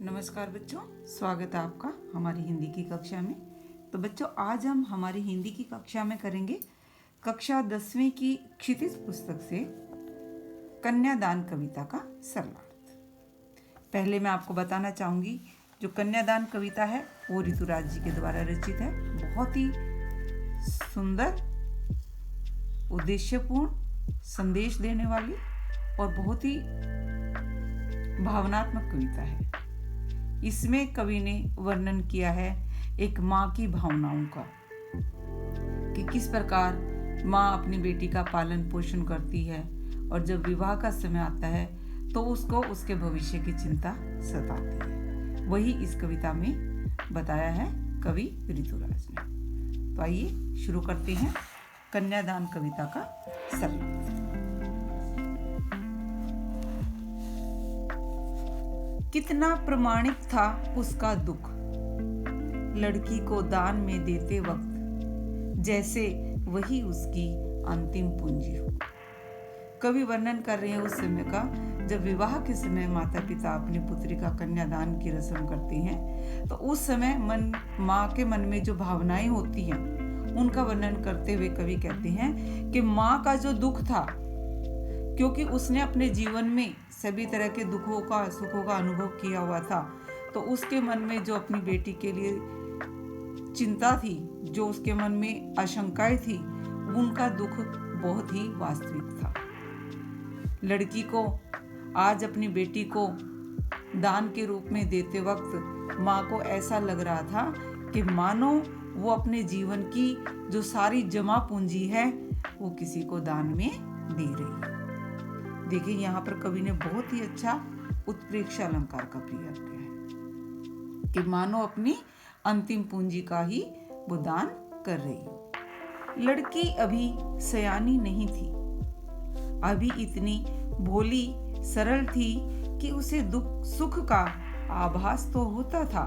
नमस्कार बच्चों, स्वागत है आपका हमारी हिंदी की कक्षा में। तो बच्चों, आज हम हमारी हिंदी की कक्षा में करेंगे कक्षा 10वीं की क्षितिज पुस्तक से कन्यादान कविता का सरलार्थ। पहले मैं आपको बताना चाहूँगी, जो कन्यादान कविता है वो ऋतुराज जी के द्वारा रचित है। बहुत ही सुंदर, उद्देश्यपूर्ण, संदेश देने वाली और बहुत ही भावनात्मक कविता है। इसमें कवि ने वर्णन किया है एक माँ की भावनाओं का, कि किस प्रकार माँ अपनी बेटी का पालन पोषण करती है और जब विवाह का समय आता है तो उसको उसके भविष्य की चिंता सताती है। वही इस कविता में बताया है कवि ऋतुराज ने। तो आइए शुरू करते हैं कन्यादान कविता का सरलार्थ। कितना प्रामाणिक था उसका दुख, लड़की को दान में देते वक्त, जैसे वही उसकी अंतिम पूंजी हो। कवि वर्णन कर रहे हैं उस समय का, जब विवाह के समय माता पिता अपनी पुत्री का कन्यादान की रस्म करते हैं, तो उस समय माँ के मन में जो भावनाएं होती हैं उनका वर्णन करते हुए कवि कहते हैं कि माँ का जो दुख था, क्योंकि उसने अपने जीवन में सभी तरह के दुखों का सुखों का अनुभव किया हुआ था, तो उसके मन में जो अपनी बेटी के लिए चिंता थी, जो उसके मन में आशंकाएं थी, उनका दुख बहुत ही वास्तविक था। लड़की को आज अपनी बेटी को दान के रूप में देते वक्त माँ को ऐसा लग रहा था कि मानो वो अपने जीवन की जो सारी जमा पूंजी है वो किसी को दान में दे रही है। देखिए, यहाँ पर कवि ने बहुत ही अच्छा उत्प्रेक्षा अलंकार का प्रयोग किया है कि मानो अपनी अंतिम पूंजी का ही वो दान कर रही हो। लड़की अभी सयानी नहीं थी, अभी इतनी भोली सरल थी कि उसे दुख सुख का आभास तो होता था,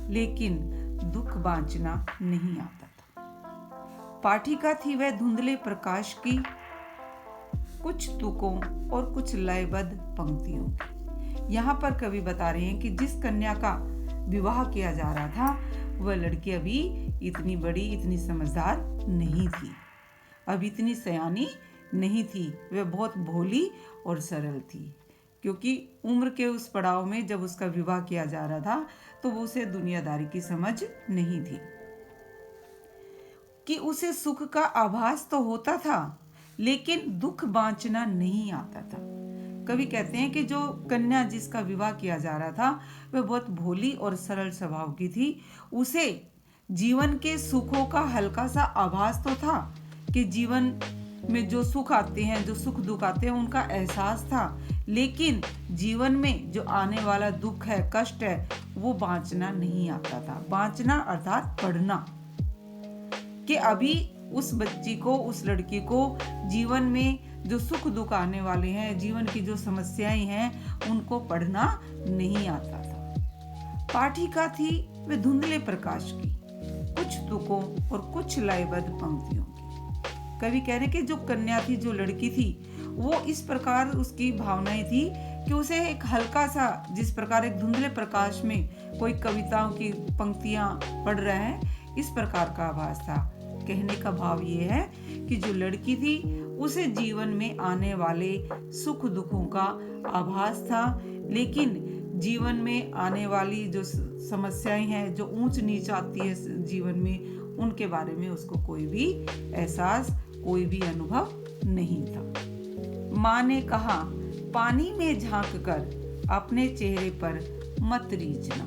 लेकिन दुख बांचना नहीं आता था। पाठिका थी वह धुंधले प्रकाश की, कुछ तुकों और कुछ लयबद्ध पंक्तियों की। यहाँ पर कवि बता रहे हैं कि जिस कन्या का विवाह किया जा रहा था वह लड़की अभी इतनी बड़ी, इतनी समझदार नहीं थी, अभी इतनी सयानी नहीं थी। वह बहुत भोली और सरल थी, क्योंकि उम्र के उस पड़ाव में जब उसका विवाह किया जा रहा था तो वो उसे दुनियादारी की समझ नहीं थी। कि उसे सुख का आभास तो होता था, लेकिन दुख बांचना नहीं आता था। कवि कहते हैं कि जो कन्या जिसका विवाह किया जा रहा था वह बहुत भोली और सरल स्वभाव की थी। उसे जीवन के सुखों का हल्का सा आभास तो था, कि जीवन में जो सुख आते हैं, जो सुख दुख आते हैं, उनका एहसास था, लेकिन जीवन में जो आने वाला दुख है, कष्ट है, वो बांचना नहीं आता था। बांचना अर्थात पढ़ना, कि अभी उस बच्ची को, उस लड़की को जीवन में जो सुख दुख आने वाले हैं, जीवन की जो समस्याएं हैं, उनको पढ़ना नहीं आता था। पाठिका थी वे धुंधले प्रकाश की, कुछ तुकों और कुछ लयबद्ध पंक्तियों की। कवि कह रहे कि जो कन्या थी, जो लड़की थी, वो इस प्रकार उसकी भावनाएं थी कि उसे एक हल्का सा, जिस प्रकार एक धुंधले प्रकाश में कोई कविताओं की पंक्तियां पढ़ रहे हैं, इस प्रकार का आभास था। कहने का भाव ये है कि जो लड़की थी उसे जीवन में आने वाले सुख दुखों का आभास था, लेकिन जीवन में आने वाली जो समस्याएं हैं, जो ऊंच नीच आती है जीवन में, उनके बारे में उसको कोई भी एहसास, कोई भी अनुभव नहीं था। माँ ने कहा, पानी में झांक कर अपने चेहरे पर मत रीझना,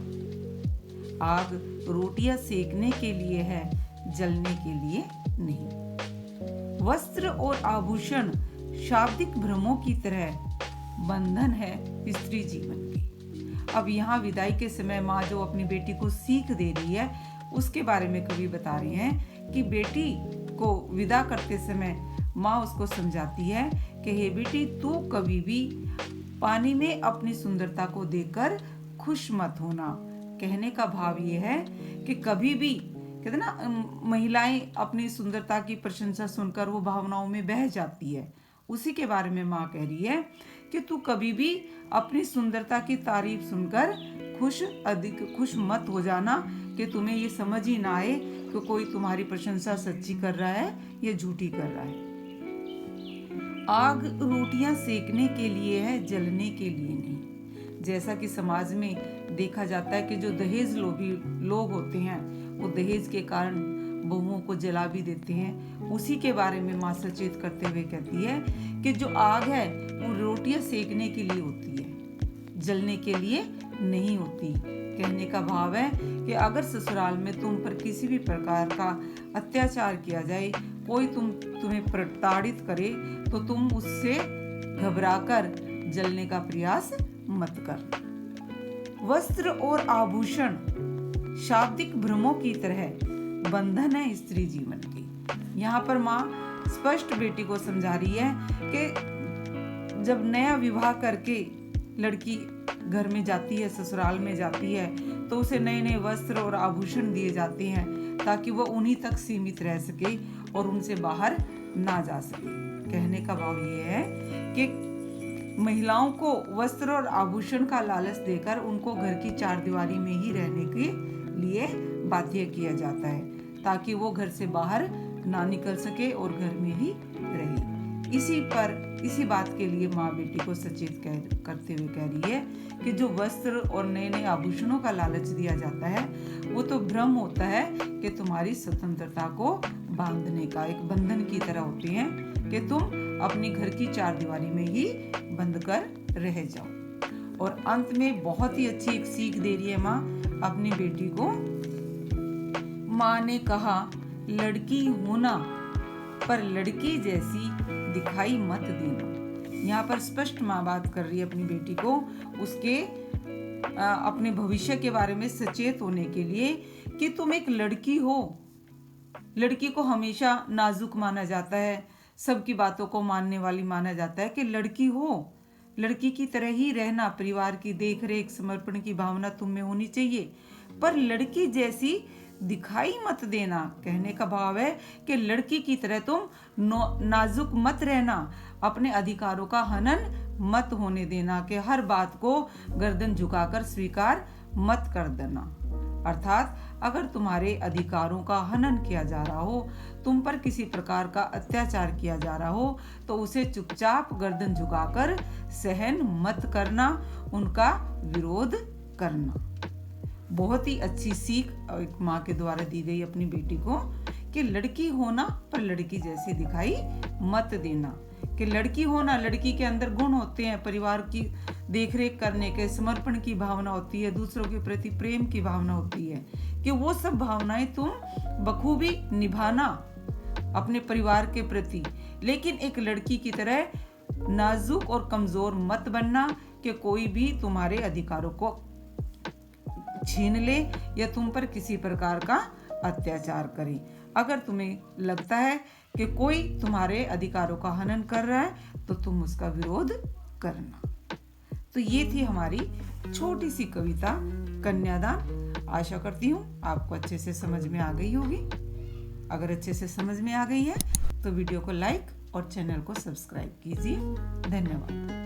आग रोटियां सेकने के लिए है, जलने के लिए नहीं। वस्त्र और आभूषण शाब्दिक भ्रमों की तरह बंधन है स्त्री जीवन की। अब यहाँ विदाई के समय माँ जो अपनी बेटी को सीख दे रही है, उसके बारे में कवि बता रहे हैं कि बेटी को विदा करते समय माँ उसको समझाती है कि हे बेटी, तू कभी भी पानी में अपनी सुंदरता को देखकर खुश मत होना। कहने का भाव ये है कि कभी भी, कहते ना, महिलाएं अपनी सुंदरता की प्रशंसा सुनकर वो भावनाओं में बह जाती है। उसी के बारे में माँ कह रही है कि तू कभी भी अपनी सुंदरता की तारीफ सुनकर अधिक खुश मत हो जाना कि तुम्हें ये समझ ही ना आए कि कोई तुम्हारी प्रशंसा सच्ची कर रहा है या झूठी कर रहा है। आग रोटियां सेकने के लिए है, जलने के लिए नहीं। जैसा कि समाज में देखा जाता है कि जो दहेज लोभी लोग होते हैं वो दहेज के कारण बहुओं को जला भी देते हैं। उसी के बारे में माँ सचेत करते हुए कहती है कि जो आग है वो रोटियां सेकने के लिए होती है, जलने के लिए नहीं होती। कहने का भाव है कि अगर ससुराल में तुम पर किसी भी प्रकार का अत्याचार किया जाए, कोई तुम्हें प्रताड़ित करे, तो तुम उससे घबराकर जलने का प्रयास मत कर। वस्त्र और आभूषण शाब्दिक भ्रमों की तरह बंधन है स्त्री जीवन की। यहाँ पर माँ स्पष्ट बेटी को समझा रही है कि जब नया विवाह करके लड़की घर में जाती है, ससुराल में जाती है, तो उसे नए नए वस्त्र और आभूषण दिए जाते हैं ताकि वह उन्हीं तक सीमित रह सके और उनसे बाहर ना जा सके। कहने का भाव ये है कि महिलाओं को वस्त्र और आभूषण का लालच देकर उनको घर की चार दीवारी में ही रहने के लिए बाध्य किया जाता है ताकि वो घर से बाहर ना निकल सके और घर में ही रहे। इसी बात के लिए माँ बेटी को सचेत करते हुए कह रही है कि जो वस्त्र और नए नए आभूषणों का लालच दिया जाता है वो तो भ्रम होता है कि तुम्हारी स्वतंत्रता को बांधने का, एक बंधन की तरह होते हैं कि तुम अपनी घर की चार दीवारी में ही बंद कर रह जाओ। और अंत में बहुत ही अच्छी एक सीख दे रही है माँ अपनी बेटी को। माँ ने कहा, लड़की होना पर लड़की जैसी दिखाई मत देना। यहाँ पर स्पष्ट माँ बात कर रही है अपनी बेटी को, उसके अपने भविष्य के बारे में सचेत होने के लिए कि तुम एक लड़की हो। लड़की को हमेशा नाजुक माना जाता है, सबकी बातों को मानने वाली माना जाता है कि लड़की हो, लड़की की तरह ही रहना, परिवार की देख रेख, समर्पण की भावना तुम में होनी चाहिए, पर लड़की जैसी दिखाई मत देना। कहने का भाव है कि लड़की की तरह तुम नाजुक मत रहना, अपने अधिकारों का हनन मत होने देना, कि हर बात को गर्दन झुकाकर स्वीकार मत कर देना। अर्थात अगर तुम्हारे अधिकारों का हनन किया जा रहा हो, तुम पर किसी प्रकार का अत्याचार किया जा रहा हो, तो उसे चुपचाप गर्दन झुकाकर सहन मत करना, उनका विरोध करना। बहुत ही अच्छी सीख एक माँ के द्वारा दी गई अपनी बेटी को कि लड़की होना पर लड़की जैसी दिखाई मत देना। कि लड़की होना, लड़की के अंदर गुण होते हैं, परिवार की देखरेख करने के, समर्पण की भावना होती है, दूसरों के प्रति प्रेम की भावना होती है, कि वो सब भावनाएं तुम बखूबी निभाना अपने परिवार के प्रति। लेकिन एक लड़की की तरह नाजुक और कमजोर मत बनना कि कोई भी तुम्हारे अधिकारों को छीन ले या तुम पर किसी प्रकार का अत्याचार करे। अगर तुम्हें लगता है कि कोई तुम्हारे अधिकारों का हनन कर रहा है तो तुम उसका विरोध करना। तो ये थी हमारी छोटी सी कविता कन्यादान। आशा करती हूँ आपको अच्छे से समझ में आ गई होगी। अगर अच्छे से समझ में आ गई है तो वीडियो को लाइक और चैनल को सब्सक्राइब कीजिए। धन्यवाद।